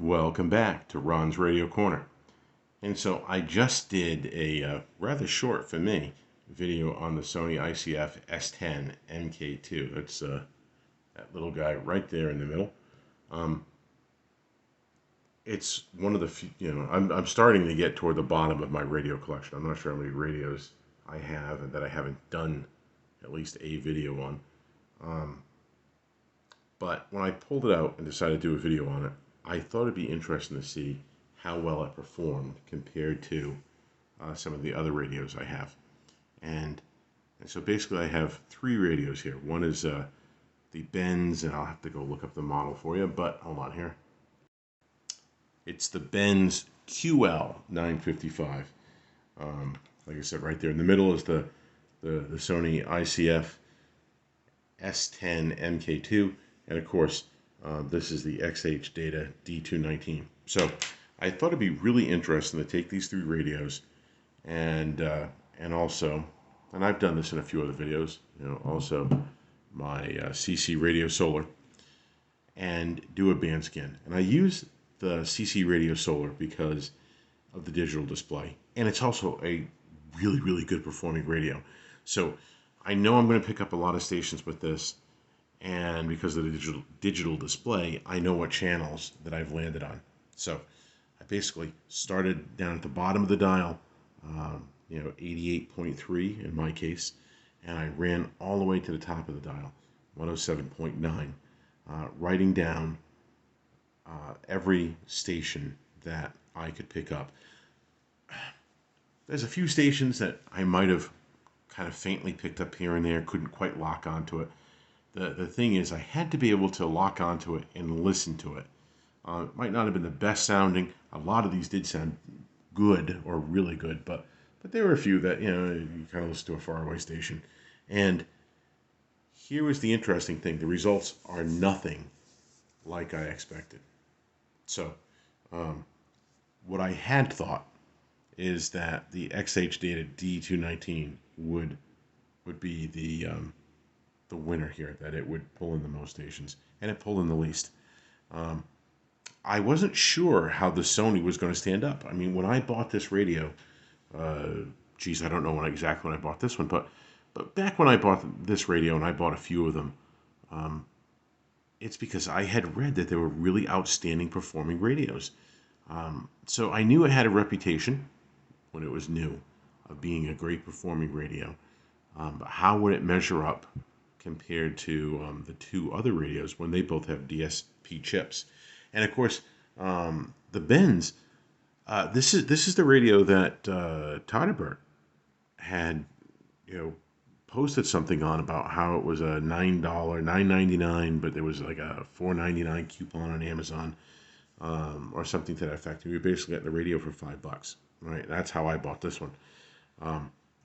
Welcome back to Ron's Radio Corner. And so I just did a rather short for me video on the Sony ICF S10MK2. That's that little guy right there in the middle. It's one of the few, I'm starting to get toward the bottom of my radio collection. I'm not sure how many radios I have and that I haven't done at least a video on. But when I pulled it out and decided to do a video on it, I thought it'd be interesting to see how well it performed compared to some of the other radios I have. And so basically I have three radios here. One is the Benss, and I'll have to go look up the model for you, but hold on here. It's the Benss QL-955. Like I said, right there in the middle is the Sony ICF S10MK2, and of course this is the XHData D-219. So I thought it'd be really interesting to take these three radios and also, and I've done this in a few other videos, also my CC Radio Solar, and do a band scan. And I use the CC Radio Solar because of the digital display, and it's also a really good performing radio. So I know I'm going to pick up a lot of stations with this, and because of the digital display, I know what channels that I've landed on. So I basically started down at the bottom of the dial, 88.3 in my case, and I ran all the way to the top of the dial, 107.9, writing down every station that I could pick up. There's a few stations that I might have kind of faintly picked up here and there, couldn't quite lock onto it. The thing is, I had to be able to lock onto it and listen to it. It might not have been the best sounding. A lot of these did sound good or really good, but there were a few that, you kind of listen to a faraway station. And here was the interesting thing. The results are nothing like I expected. So what I had thought is that the XHData D-219 would be the winner here, that it would pull in the most stations, and it pulled in the least. I wasn't sure how the Sony was going to stand up. I mean, when I bought this radio, I don't know exactly when I bought this one, but back when I bought this radio, and I bought a few of them, it's because I had read that they were really outstanding performing radios. So I knew it had a reputation when it was new of being a great performing radio. But how would it measure up compared to the two other radios when they both have DSP chips? And of course, the Benss, this is the radio that Todderbert had, posted something on about how it was a $9.99, but there was like a $4.99 coupon on Amazon, or something to that effect. We basically got the radio for $5, right? That's how I bought this one.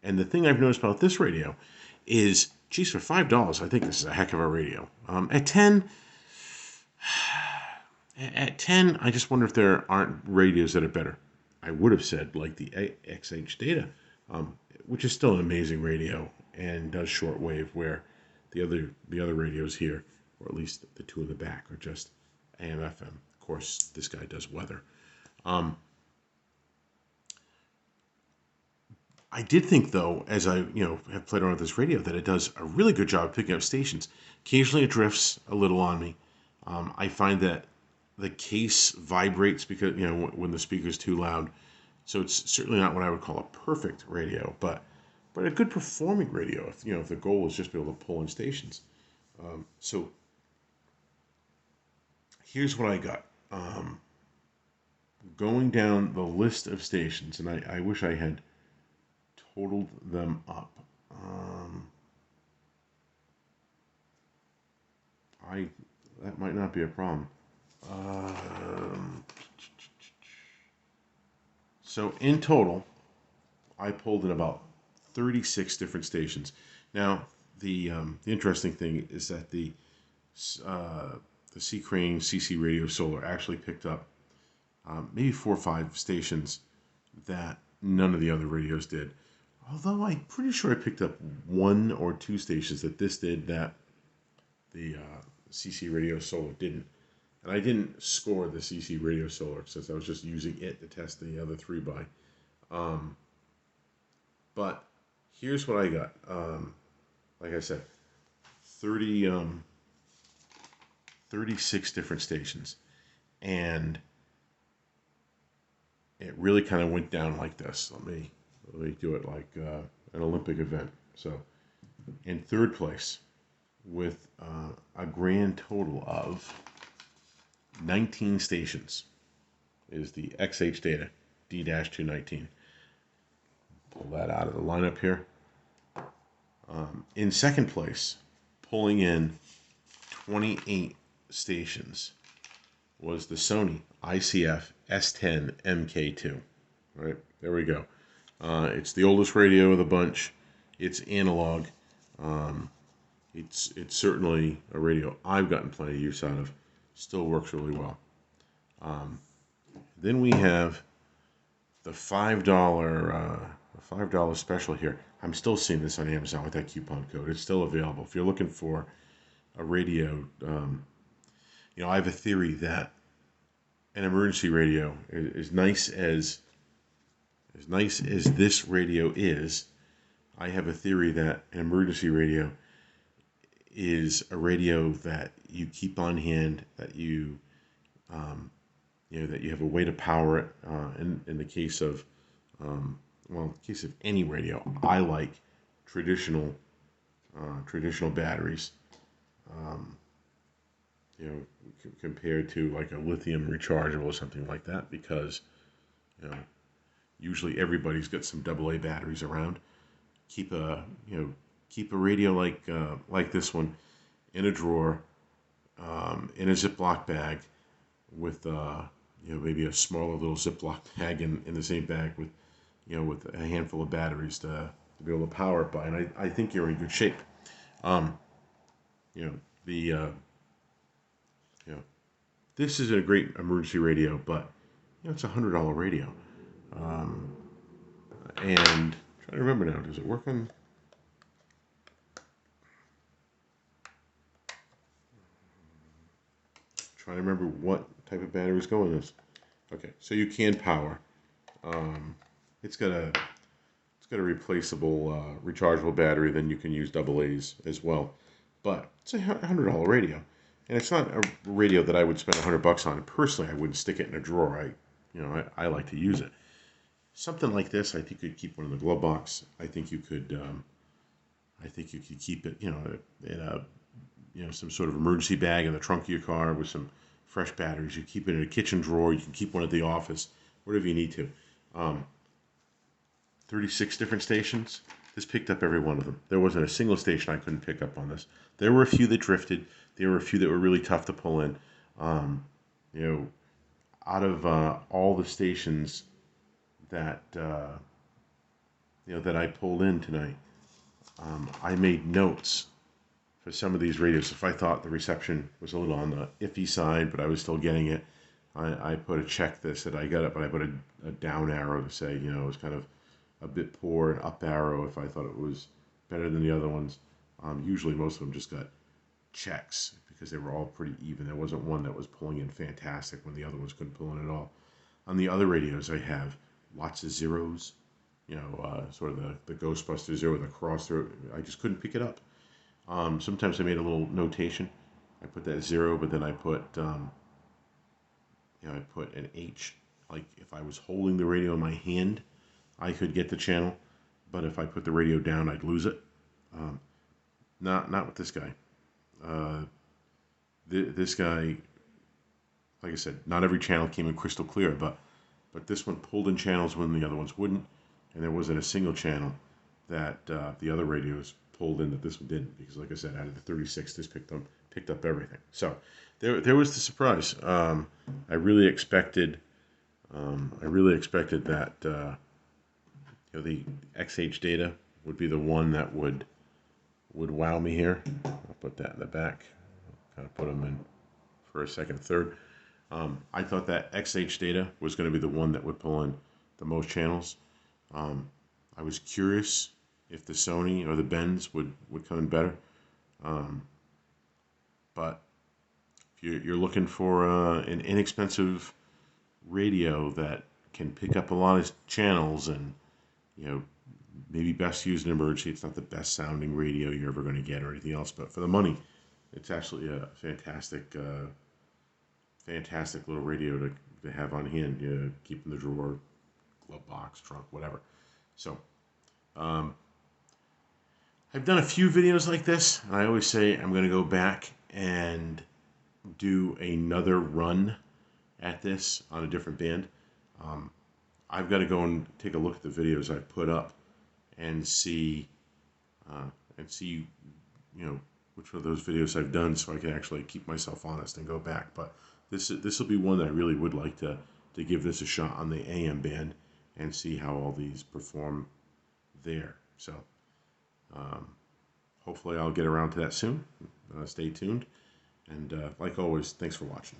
And the thing I've noticed about this radio is, geez, for $5, I think this is a heck of a radio. At 10, I just wonder if there aren't radios that are better. I would have said like the XHData, which is still an amazing radio and does shortwave, where the other radios here, or at least the two in the back, are just AM FM. Of course, this guy does weather. I did think, though, as I have played around with this radio, that it does a really good job of picking up stations. Occasionally, it drifts a little on me. I find that the case vibrates because when the speaker's too loud. So it's certainly not what I would call a perfect radio, but a good performing radio. If the goal is just to be able to pull in stations. So here's what I got. Going down the list of stations, and I wish I had totaled them up. That might not be a problem. So in total, I pulled in about 36 different stations. Now, the interesting thing is that the C-Crane CC Radio Solar actually picked up maybe 4 or 5 stations that none of the other radios did. Although I'm pretty sure I picked up 1 or 2 stations that this did that the CC Radio Solar didn't. And I didn't score the CC Radio Solar since I was just using it to test the other 3x. But here's what I got. Like I said, 36 different stations. And it really kind of went down like this. Let me do it like an Olympic event. So in third place with a grand total of 19 stations is the XHData D-219. Pull that out of the lineup here. In second place, pulling in 28 stations, was the Sony ICF S10MK2. Right, there we go. It's the oldest radio of the bunch. It's analog. It's certainly a radio I've gotten plenty of use out of. Still works really well. Then we have the $5 special here. I'm still seeing this on Amazon with that coupon code. It's still available. If you're looking for a radio, I have a theory that an emergency radio, as nice as this radio is, I have a theory that an emergency radio is a radio that you keep on hand, that you that you have a way to power it. In the case of in the case of any radio, I like traditional batteries. Compared to like a lithium rechargeable or something like that, because usually everybody's got some AA batteries around. Keep a radio like this one in a drawer, in a Ziploc bag, with maybe a smaller little Ziploc bag in the same bag with with a handful of batteries to be able to power it by, and I think you're in good shape. This is a great emergency radio, but it's a $100 radio. And I'm trying to remember now, does it work on? Trying to remember what type of batteries go in this. Okay, so you can power. It's got a replaceable rechargeable battery. Then you can use AA's as well. But it's a $100 radio, and it's not a radio that I would spend $100 on. Personally, I wouldn't stick it in a drawer. I like to use it. Something like this, I think you'd keep one in the glove box. I think you could keep it, in a some sort of emergency bag in the trunk of your car with some fresh batteries. You keep it in a kitchen drawer. You can keep one at the office, whatever you need to. 36 different stations. This picked up every one of them. There wasn't a single station I couldn't pick up on this. There were a few that drifted. There were a few that were really tough to pull in. Out of all the stations that that I pulled in tonight, I made notes for some of these radios. If I thought the reception was a little on the iffy side, but I was still getting it, I put a check this that I got it, but I put a down arrow to say it was kind of a bit poor, an up arrow if I thought it was better than the other ones. Usually most of them just got checks because they were all pretty even. There wasn't one that was pulling in fantastic when the other ones couldn't pull in at all. On the other radios, I have lots of zeros, sort of the Ghostbuster zero, the cross through. I just couldn't pick it up. Sometimes I made a little notation. I put that zero, but then I put I put an H. Like if I was holding the radio in my hand, I could get the channel, but if I put the radio down, I'd lose it. Not with this guy. This guy, like I said, not every channel came in crystal clear, but this one pulled in channels when the other ones wouldn't, and there wasn't a single channel that the other radios pulled in that this one didn't, because like I said, out of the 36, this picked up everything. So there was the surprise. I really expected that the XHData would be the one that would wow me here. I'll put that in the back. Kind of put them in for a second, third. I thought that XHData was going to be the one that would pull in the most channels. I was curious if the Sony or the Benss would come in better. But if you're looking for an inexpensive radio that can pick up a lot of channels and, you know, maybe best used in emergency. It's not the best sounding radio you're ever going to get or anything else, but for the money, it's absolutely a fantastic, fantastic little radio to have on hand. Keep in the drawer, glove box, trunk, whatever. So, I've done a few videos like this, and I always say I'm going to go back and do another run at this on a different band. I've got to go and take a look at the videos I've put up and see, you know, which of those videos I've done, so I can actually keep myself honest and go back. But this will be one that I really would like to give this a shot on the AM band and see how all these perform there. So hopefully I'll get around to that soon. Stay tuned, and like always, thanks for watching.